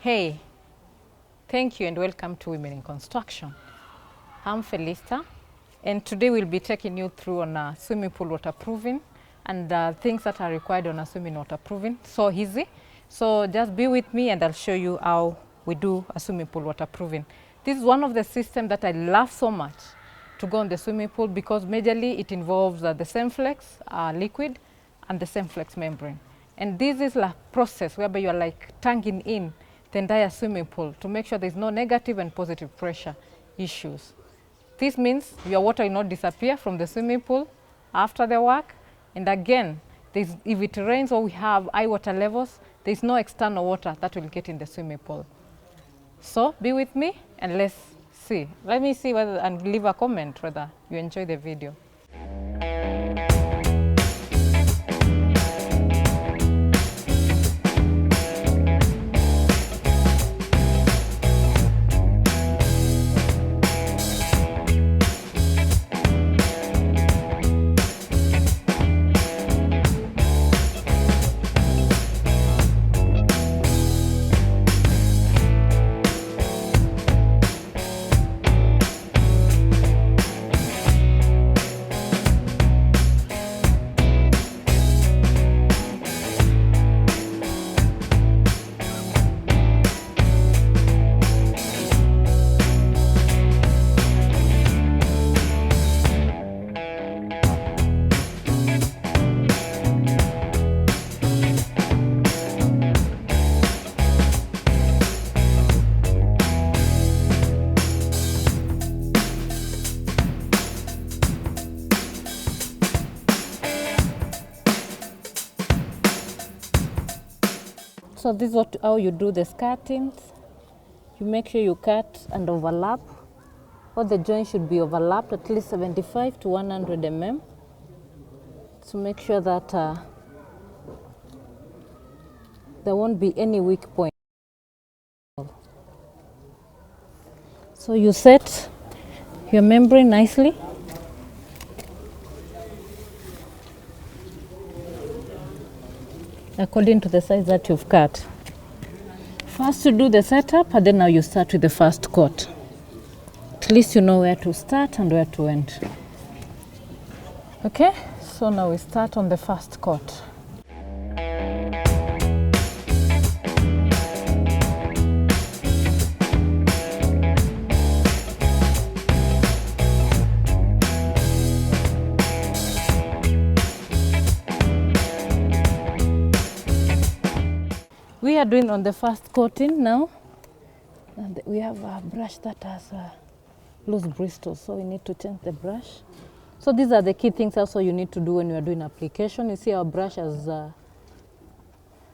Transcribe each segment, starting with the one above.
Hey, thank you and welcome to Women in Construction. I'm Felista, and today we'll be taking you through on swimming pool waterproofing and things that are required on a swimming waterproofing. So easy. So just be with me and I'll show you how we do a swimming pool waterproofing. This is one of the systems that I love so much to go on the swimming pool because majorly it involves the Semflex liquid and the Semflex membrane. And this is a process whereby you are like tanking in the entire swimming pool to make sure there's no negative and positive pressure issues. This means your water will not disappear from the swimming pool after the work. And again, if it rains or we have high water levels, there's no external water that will get in the swimming pool. So be with me and let's see. Let me see whether, and leave a comment whether you enjoy the video. So this is how you do the skirtings. You make sure you cut and overlap. All the joints should be overlapped at least 75 to 100 mm. So make sure that there won't be any weak point. So you set your membrane nicely. According to the size that you've cut. First you do the setup and then now you start with the first coat. At least you know where to start and where to end. Okay, so now we start on the first coat. We are doing on the first coating now, and we have a brush that has loose bristles, so we need to change the brush. So these are the key things also you need to do when you are doing application. You see our brush has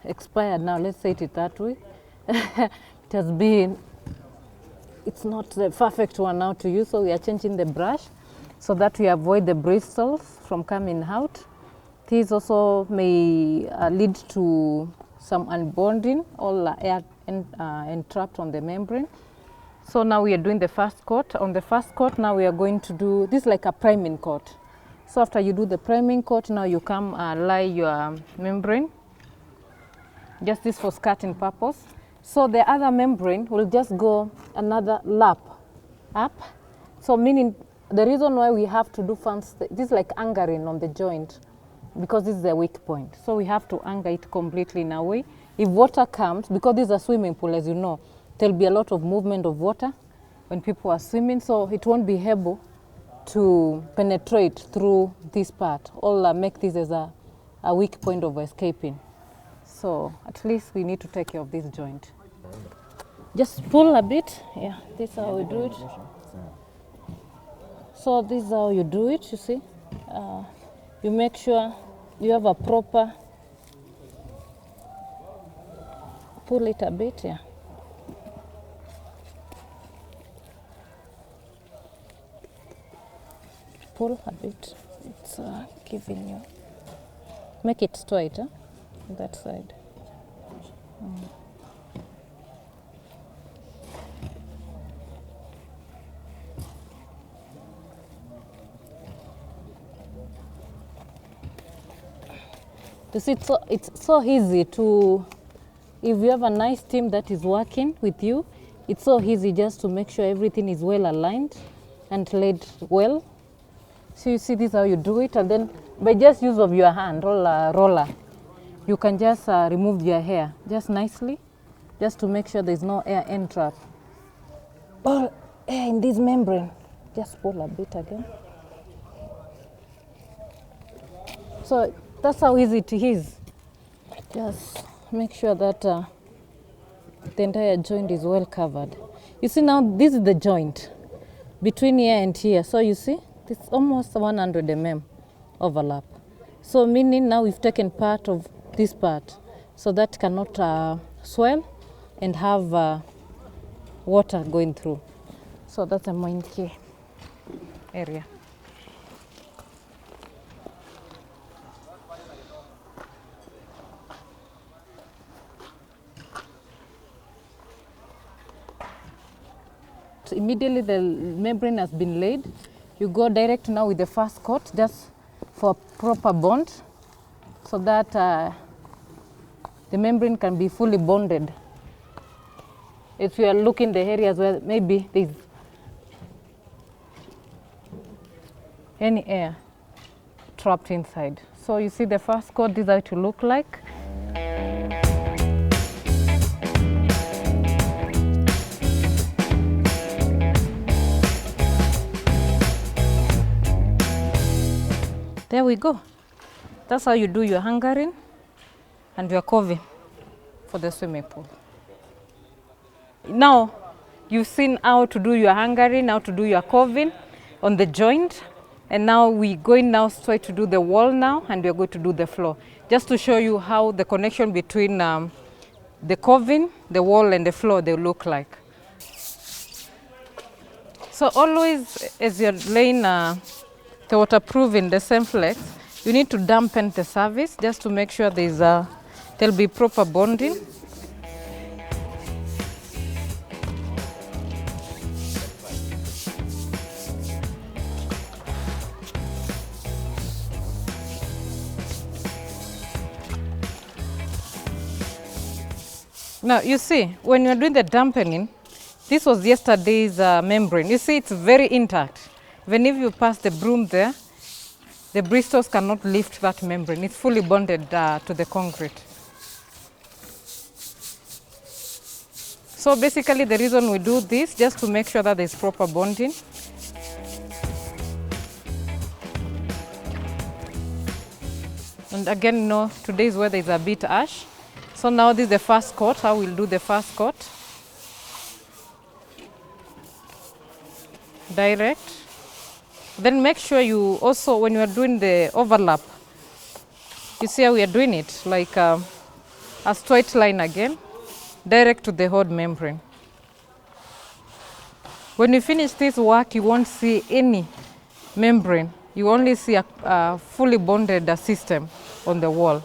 expired now, let's say it that way. It's not the perfect one now to use, so we are changing the brush so that we avoid the bristles from coming out. These also may lead to some unbonding, all air entrapped on the membrane. So now we are doing the first coat. On the first coat now we are going to do, this like a priming coat. So after you do the priming coat, now you come lie your membrane. Just this for skirting purpose. So the other membrane will just go another lap up. So meaning the reason why we have to do this is like anchoring on the joint, because this is a weak point. So we have to anchor it completely in a way. If water comes, because this is a swimming pool, as you know, there'll be a lot of movement of water when people are swimming, so it won't be able to penetrate through this part, or make this as a weak point of escaping. So at least we need to take care of this joint. Just pull a bit. Yeah, this is how we do it. So this is how you do it, you see. You make sure you have a proper, pull it a bit, yeah. Pull a bit, it's giving you, make it straight, on that side. You see, it's so easy to if you have a nice team that is working with you, it's so easy just to make sure everything is well aligned and laid well. So you see, this is how you do it, and then by just use of your hand roller, you can just remove your hair just nicely, just to make sure there's no air entrap or air in this membrane. Just pull a bit again. So that's how easy it is. Just make sure that the entire joint is well covered. You see, now this is the joint between here and here. So you see, it's almost 100 mm overlap. So meaning now we've taken part of this part, so that cannot swell and have water going through. So that's a main key area. So immediately the membrane has been laid, you go direct now with the first coat, just for proper bond, so that the membrane can be fully bonded. If you are looking the areas where maybe there's any air trapped inside. So you see the first coat, this is how it will look like. There we go. That's how you do your hangering and your coving for the swimming pool. Now, you've seen how to do your hangering, how to do your coving on the joint. And now we're going now straight to do the wall now, and we're going to do the floor. Just to show you how the connection between the coving, the wall, and the floor, they look like. So always, as you're laying the waterproofing, the Semflex, you need to dampen the surface just to make sure there'll be proper bonding. Now you see, when you're doing the dampening, this was yesterday's membrane. You see, it's very intact. Even if you pass the broom there, the bristles cannot lift that membrane. It's fully bonded to the concrete. So basically the reason we do this, just to make sure that there's proper bonding. And again, today's weather is a bit harsh. So now this is the first coat, how we'll do the first coat. Direct. Then make sure you also, when you are doing the overlap, you see how we are doing it, like a straight line again, direct to the hard membrane. When you finish this work, you won't see any membrane. You only see a fully bonded system on the wall.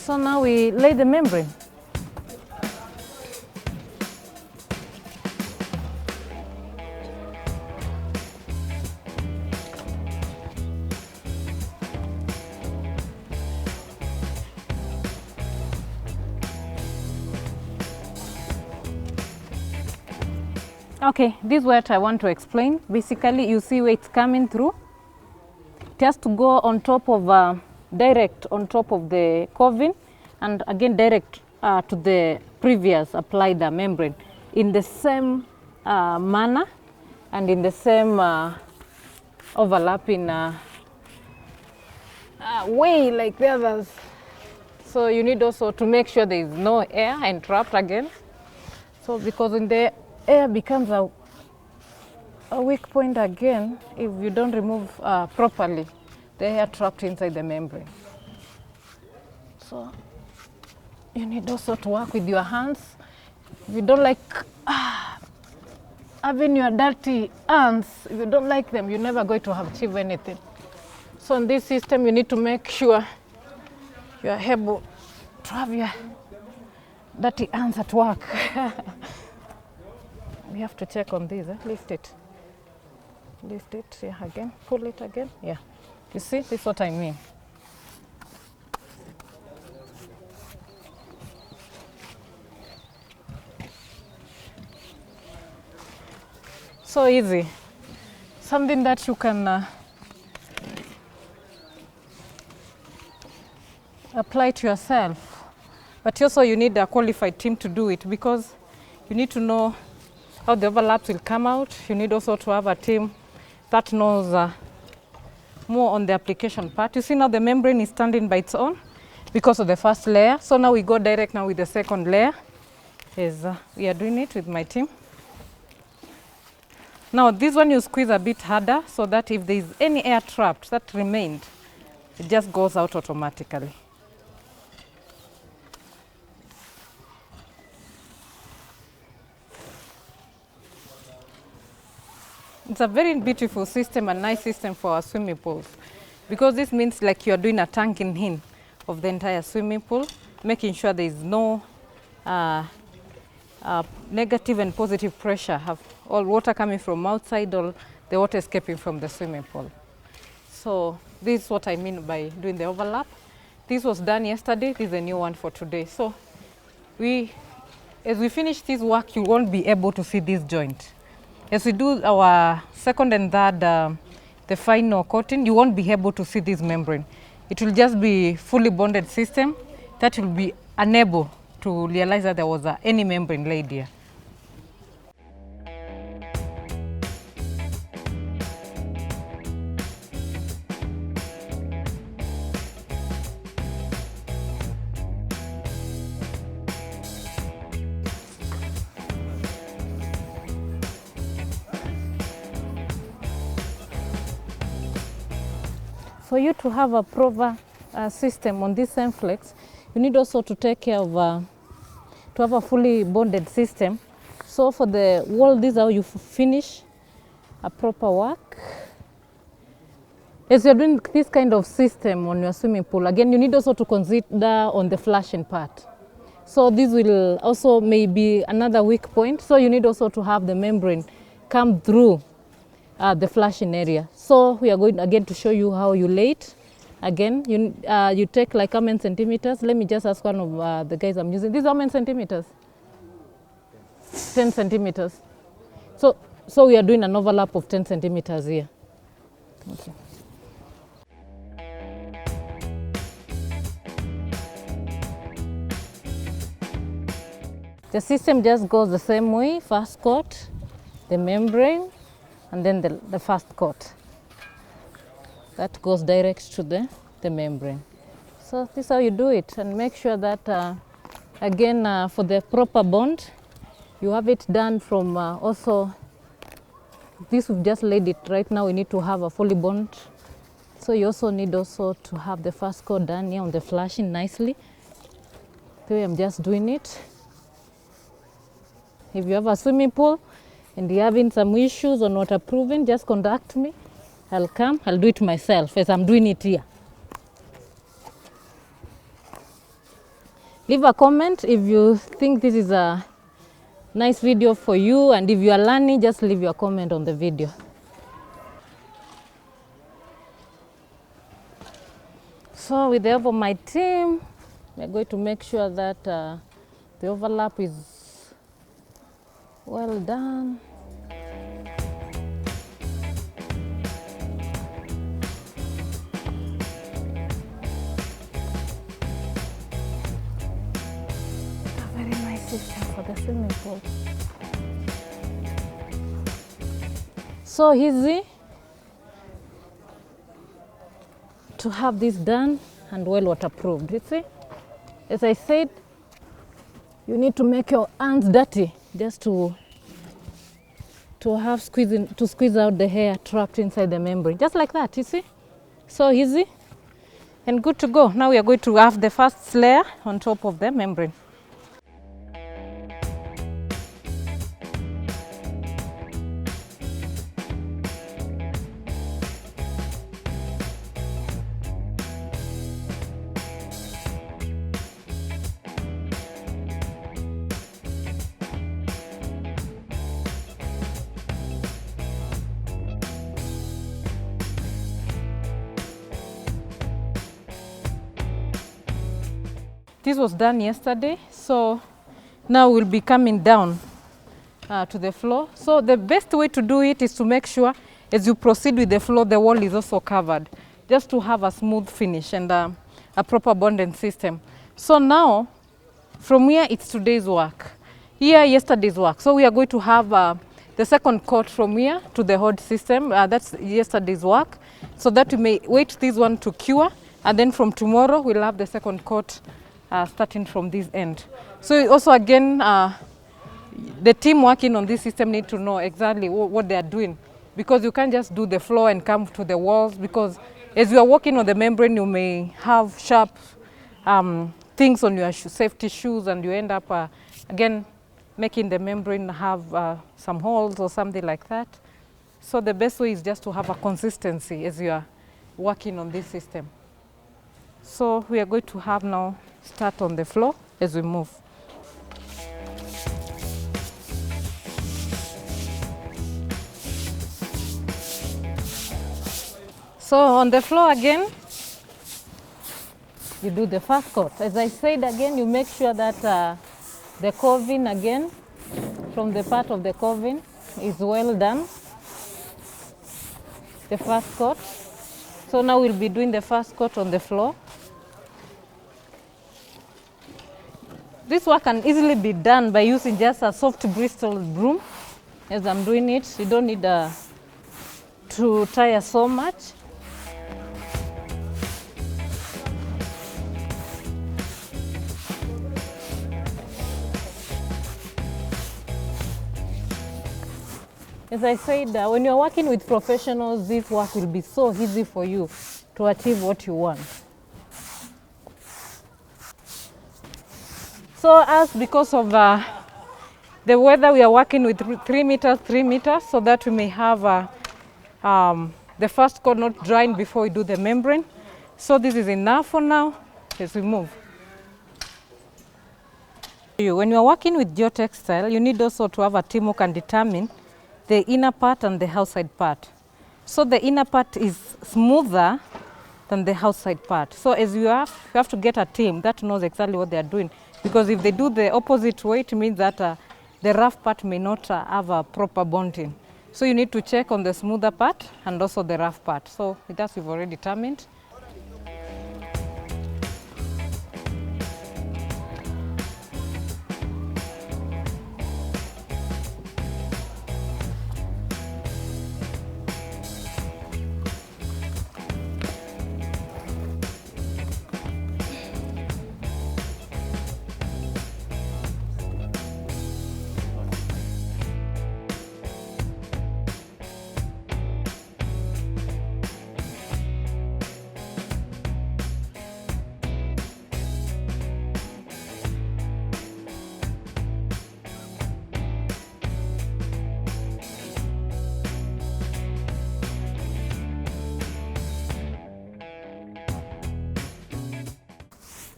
So now we lay the membrane. Okay, this is what I want to explain. Basically, you see where it's coming through. It has to go on top of, direct on top of the coving, and again direct to the previous applied membrane in the same manner and in the same overlapping way like the others. So you need also to make sure there is no air entrapped again. So because when the air becomes a weak point again, if you don't remove properly the air trapped inside the membrane. So you need also to work with your hands. If you don't like having your dirty hands, if you don't like them, you're never going to achieve anything. So in this system, you need to make sure you are able to have your dirty hands at work. We have to check on this. Lift it. Lift it. Yeah, again. Pull it again. Yeah. You see, this is what I mean. So easy. Something that you can apply to yourself. But also you need a qualified team to do it, because you need to know how the overlaps will come out. You need also to have a team that knows more on the application part. You see now the membrane is standing by its own because of the first layer. So now we go direct now with the second layer. We are doing it with my team. Now this one you squeeze a bit harder so that if there is any air trapped that remained, it just goes out automatically. It's a very beautiful system, a nice system for our swimming pools, because this means like you're doing a tanking in of the entire swimming pool, making sure there is no negative and positive pressure, have all water coming from outside or the water escaping from the swimming pool. So this is what I mean by doing the overlap. This was done yesterday, this is a new one for today. So as we finish this work, you won't be able to see this joint. As we do our second and third, the final coating, you won't be able to see this membrane. It will just be fully bonded system that will be unable to realize that there was any membrane laid here. For you to have a proper system on this SEMFLEX, you need also to take care of, to have a fully bonded system. So for the wall, this is how you finish a proper work. As you're doing this kind of system on your swimming pool, again, you need also to consider on the flashing part. So this will also may be another weak point. So you need also to have the membrane come through the flashing area. So we are going again to show you how you lay it. Again, you take like how many centimeters? Let me just ask one of the guys I'm using. This is how many centimeters? 10 centimeters. So we are doing an overlap of 10 centimeters here. Okay. The system just goes the same way. First coat, the membrane, and then the first coat. That goes direct to the membrane. So this is how you do it, and make sure that, again, for the proper bond, you have it done from also, this we've just laid it right now, we need to have a fully bond. So you also need also to have the first coat done here on the flashing nicely. The way I'm just doing it. If you have a swimming pool and you're having some issues on waterproofing, just contact me. I'll come, I'll do it myself as I'm doing it here. Leave a comment if you think this is a nice video for you, and if you are learning, just leave your comment on the video. So with the help of my team, we're going to make sure that the overlap is well done. system for the swimming pool. So easy to have this done and well waterproofed. You see, as I said, you need to make your hands dirty just to squeeze out the hair trapped inside the membrane, just like that. You see, so easy and good to go. Now we are going to have the first layer on top of the membrane. This was done yesterday, so now we'll be coming down to the floor. So the best way to do it is to make sure as you proceed with the floor, the wall is also covered, just to have a smooth finish and a proper bonding system. So now, from here, it's today's work. Here, yesterday's work. So we are going to have the second coat from here to the hood system. That's yesterday's work. So that we may wait this one to cure, and then from tomorrow, we'll have the second coat starting from this end. So also again, the team working on this system need to know exactly what they are doing, because you can't just do the floor and come to the walls, because as you are working on the membrane, you may have sharp things on your safety shoes, and you end up again making the membrane have some holes or something like that. So the best way is just to have a consistency as you are working on this system. So we are going to have now start on the floor as we move. So on the floor again, you do the first coat. As I said again, you make sure that the coving again, from the part of the coving, is well done. The first coat. So now we'll be doing the first coat on the floor. This work can easily be done by using just a soft Bristol broom. As I'm doing it, you don't need to tire so much. As I said, when you're working with professionals, this work will be so easy for you to achieve what you want. So as because of the weather, we are working with 3 meters, so that we may have the first coat not drying before we do the membrane. So this is enough for now as we move. When you are working with geotextile, you need also to have a team who can determine the inner part and the outside part. So the inner part is smoother than the outside part. So as you have to get a team that knows exactly what they are doing. Because if they do the opposite way, it means that the rough part may not have a proper bonding. So you need to check on the smoother part and also the rough part. So that we've already determined.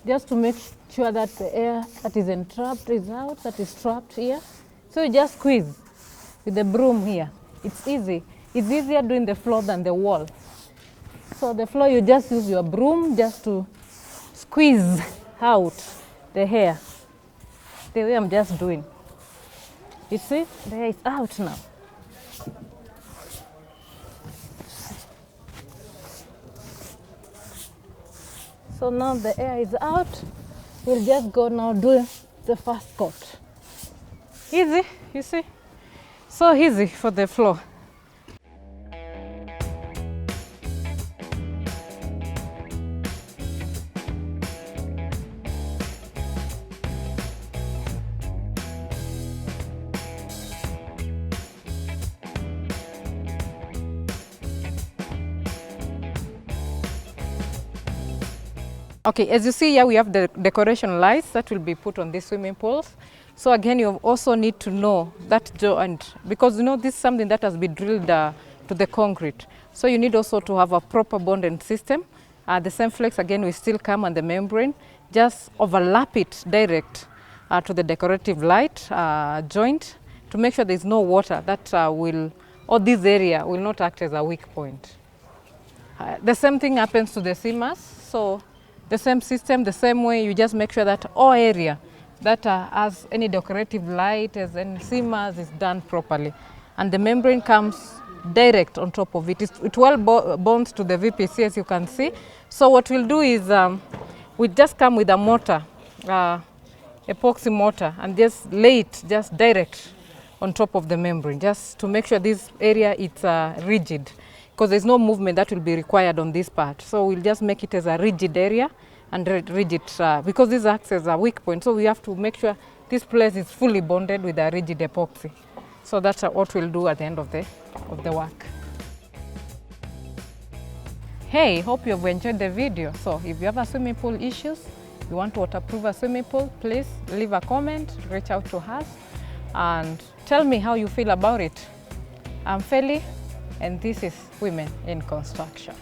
Just to make sure that the air that is entrapped is out, that is trapped here. So you just squeeze with the broom here. It's easy. It's easier doing the floor than the wall. So the floor, you just use your broom just to squeeze out the hair. The way I'm just doing. You see, the hair is out now. So now the air is out. We'll just go now do the first coat. Easy, you see? So easy for the floor. Okay, as you see here, we have the decoration lights that will be put on these swimming pools. So again, you also need to know that joint, because you know this is something that has been drilled to the concrete. So you need also to have a proper bonding system. The same flex again will still come on the membrane. Just overlap it direct to the decorative light joint to make sure there is no water that or this area will not act as a weak point. The same thing happens to the seamers. So the same system, the same way, you just make sure that all area that has any decorative light, as any seamers, is done properly. And the membrane comes direct on top of it. It well bonds to the VPC, as you can see. So what we'll do is we just come with a mortar, epoxy mortar, and just lay it just direct on top of the membrane, just to make sure this area is rigid, because there's no movement that will be required on this part. So we'll just make it as a rigid area and rigid, because this acts as a weak point. So we have to make sure this place is fully bonded with a rigid epoxy. So that's what we'll do at the end of the work. Hey, hope you've enjoyed the video. So if you have a swimming pool issues, you want to waterproof a swimming pool, please leave a comment, reach out to us, and tell me how you feel about it. I'm Feli, and this is Women in Construction.